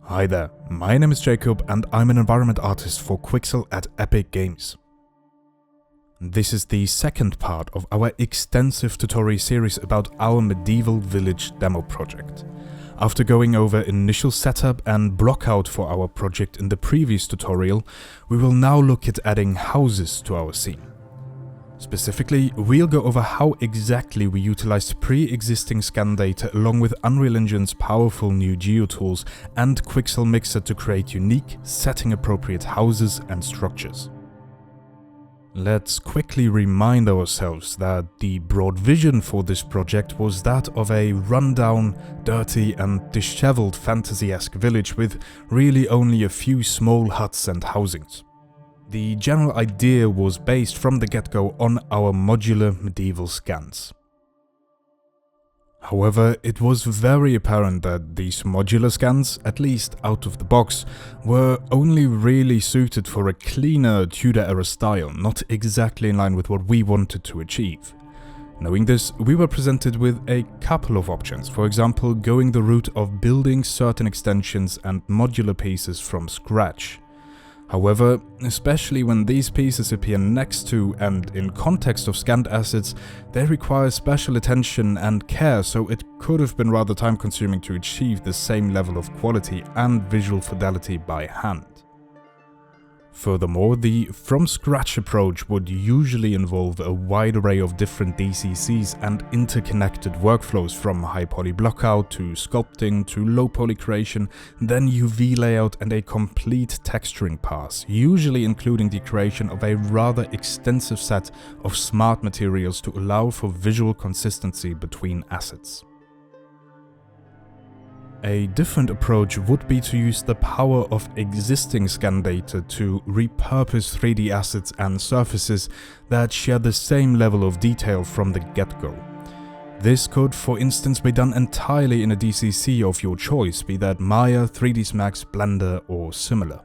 Hi there, my name is Jacob and I'm an environment artist for Quixel at Epic Games. This is the second part of our extensive tutorial series about our medieval village demo project. After going over initial setup and block out for our project in the previous tutorial, we will now look at adding houses to our scene. Specifically, we'll go over how exactly we utilized pre-existing scan data along with Unreal Engine's powerful new GeoTools and Quixel Mixer to create unique, setting-appropriate houses and structures. Let's quickly remind ourselves that the broad vision for this project was that of a rundown, dirty and disheveled fantasy-esque village with really only a few small huts and housings. The general idea was based from the get-go on our modular medieval scans. However, it was very apparent that these modular scans, at least out of the box, were only really suited for a cleaner Tudor-era style, not exactly in line with what we wanted to achieve. Knowing this, we were presented with a couple of options, for example, going the route of building certain extensions and modular pieces from scratch. However, especially when these pieces appear next to and in context of scanned assets, they require special attention and care, so it could have been rather time-consuming to achieve the same level of quality and visual fidelity by hand. Furthermore, the from-scratch approach would usually involve a wide array of different DCCs and interconnected workflows from high-poly blockout to sculpting to low-poly creation, then UV layout and a complete texturing pass, usually including the creation of a rather extensive set of smart materials to allow for visual consistency between assets. A different approach would be to use the power of existing scan data to repurpose 3D assets and surfaces that share the same level of detail from the get-go. This could, for instance, be done entirely in a DCC of your choice, be that Maya, 3ds Max, Blender or similar.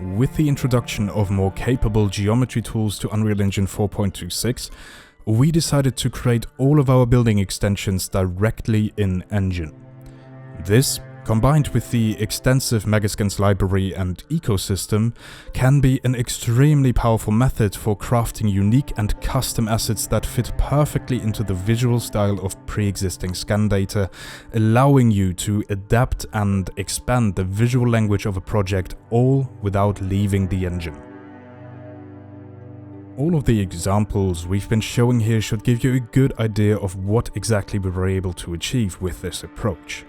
With the introduction of more capable geometry tools to Unreal Engine 4.26, we decided to create all of our building extensions directly in Engine. This, combined with the extensive Megascans library and ecosystem, can be an extremely powerful method for crafting unique and custom assets that fit perfectly into the visual style of pre-existing scan data, allowing you to adapt and expand the visual language of a project, all without leaving the engine. All of the examples we've been showing here should give you a good idea of what exactly we were able to achieve with this approach.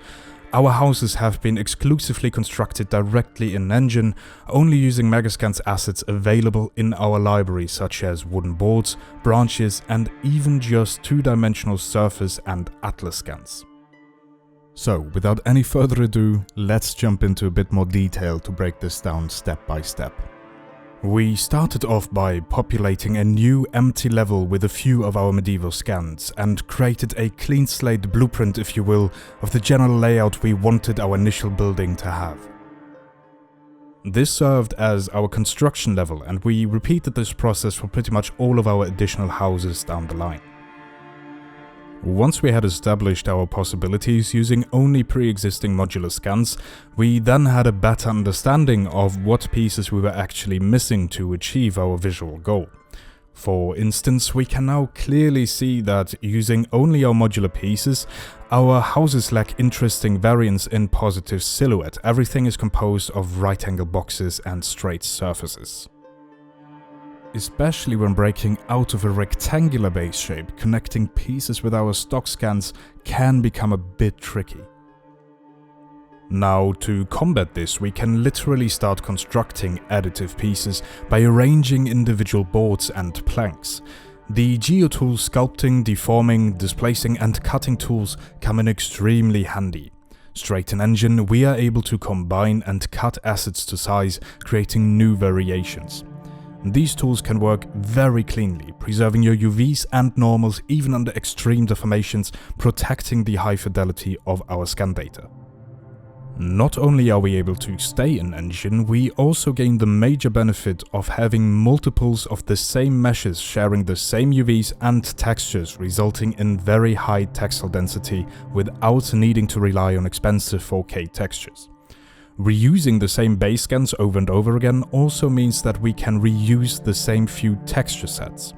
Our houses have been exclusively constructed directly in Engine, only using Megascans assets available in our library such as wooden boards, branches and even just two-dimensional surface and atlas scans. So, without any further ado, let's jump into a bit more detail to break this down step by step. We started off by populating a new empty level with a few of our medieval scans and created a clean slate blueprint, if you will, of the general layout we wanted our initial building to have. This served as our construction level, and we repeated this process for pretty much all of our additional houses down the line. Once we had established our possibilities using only pre-existing modular scans, we then had a better understanding of what pieces we were actually missing to achieve our visual goal. For instance, we can now clearly see that using only our modular pieces, our houses lack interesting variance in positive silhouette. Everything is composed of right-angle boxes and straight surfaces. Especially when breaking out of a rectangular base shape, connecting pieces with our stock scans can become a bit tricky. Now, to combat this, we can literally start constructing additive pieces by arranging individual boards and planks. The GeoTool sculpting, deforming, displacing and cutting tools come in extremely handy. Straight in Engine, we are able to combine and cut assets to size, creating new variations. These tools can work very cleanly, preserving your UVs and normals even under extreme deformations, protecting the high fidelity of our scan data. Not only are we able to stay in Engine, we also gain the major benefit of having multiples of the same meshes sharing the same UVs and textures, resulting in very high textile density without needing to rely on expensive 4K textures. Reusing the same base scans over and over again also means that we can reuse the same few texture sets.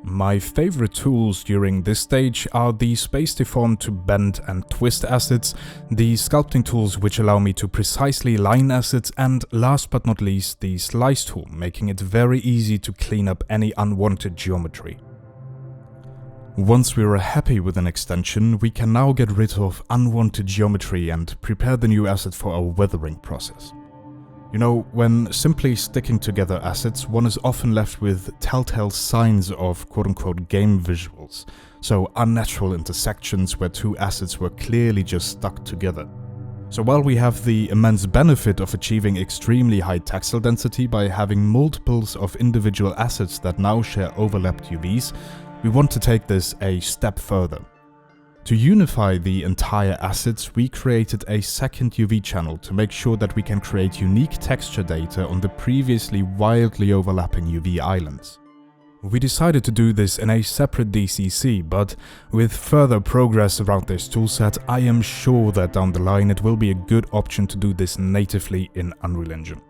My favorite tools during this stage are the Space Deform to bend and twist assets, the sculpting tools which allow me to precisely line assets, and last but not least the Slice tool, making it very easy to clean up any unwanted geometry. Once we are happy with an extension, we can now get rid of unwanted geometry and prepare the new asset for our weathering process. You know, when simply sticking together assets, one is often left with telltale signs of quote-unquote game visuals, so unnatural intersections where two assets were clearly just stuck together. So while we have the immense benefit of achieving extremely high textile density by having multiples of individual assets that now share overlapped UVs, we want to take this a step further. To unify the entire assets, we created a second UV channel to make sure that we can create unique texture data on the previously wildly overlapping UV islands. We decided to do this in a separate DCC, but with further progress around this toolset, I am sure that down the line it will be a good option to do this natively in Unreal Engine.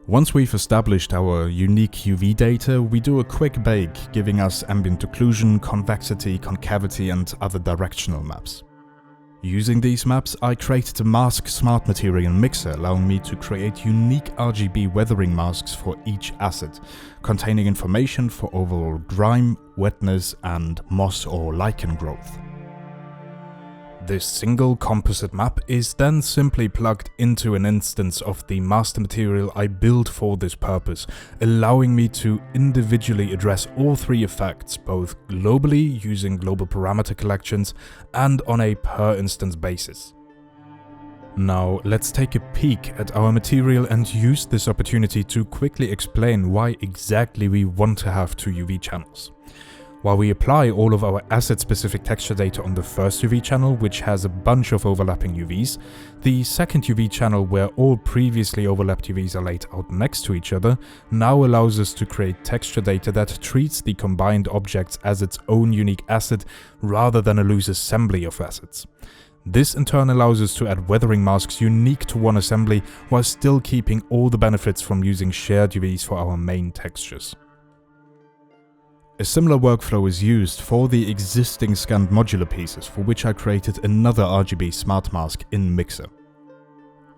Once we've established our unique UV data, we do a quick bake, giving us ambient occlusion, convexity, concavity, and other directional maps. Using these maps, I created a mask smart material mixer, allowing me to create unique RGB weathering masks for each asset, containing information for overall grime, wetness, and moss or lichen growth. This single composite map is then simply plugged into an instance of the master material I built for this purpose, allowing me to individually address all three effects, both globally using global parameter collections and on a per instance basis. Now let's take a peek at our material and use this opportunity to quickly explain why exactly we want to have two UV channels. While we apply all of our asset-specific texture data on the first UV channel, which has a bunch of overlapping UVs, the second UV channel, where all previously overlapped UVs are laid out next to each other, now allows us to create texture data that treats the combined objects as its own unique asset rather than a loose assembly of assets. This in turn allows us to add weathering masks unique to one assembly while still keeping all the benefits from using shared UVs for our main textures. A similar workflow is used for the existing scanned modular pieces, for which I created another RGB smart mask in Mixer.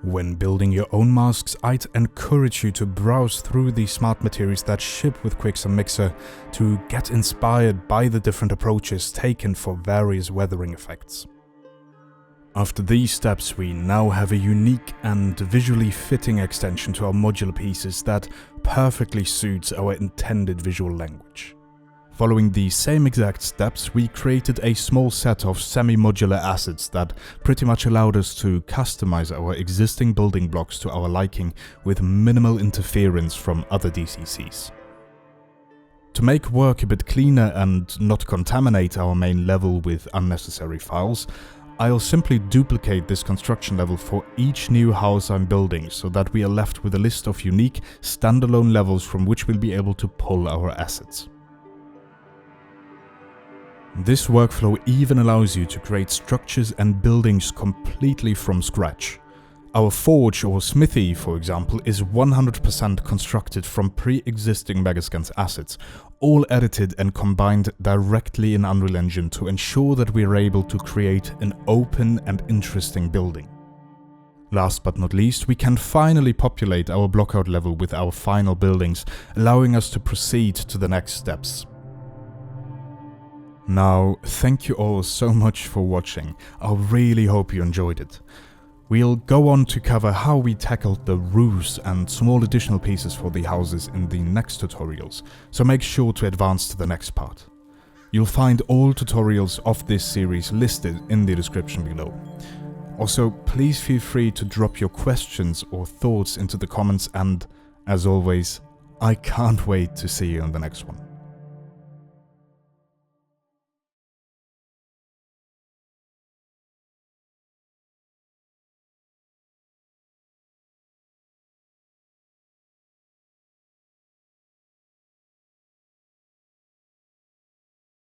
When building your own masks, I'd encourage you to browse through the smart materials that ship with Quixel Mixer to get inspired by the different approaches taken for various weathering effects. After these steps, we now have a unique and visually fitting extension to our modular pieces that perfectly suits our intended visual language. Following the same exact steps, we created a small set of semi-modular assets that pretty much allowed us to customize our existing building blocks to our liking with minimal interference from other DCCs. To make work a bit cleaner and not contaminate our main level with unnecessary files, I'll simply duplicate this construction level for each new house I'm building so that we are left with a list of unique standalone levels from which we'll be able to pull our assets. This workflow even allows you to create structures and buildings completely from scratch. Our forge or smithy, for example, is 100% constructed from pre-existing Megascans assets, all edited and combined directly in Unreal Engine to ensure that we are able to create an open and interesting building. Last but not least, we can finally populate our blockout level with our final buildings, allowing us to proceed to the next steps. Now, thank you all so much for watching. I really hope you enjoyed it. We'll go on to cover how we tackled the roofs and small additional pieces for the houses in the next tutorials, so make sure to advance to the next part. You'll find all tutorials of this series listed in the description below. Also, please feel free to drop your questions or thoughts into the comments, and as always, I can't wait to see you in the next one.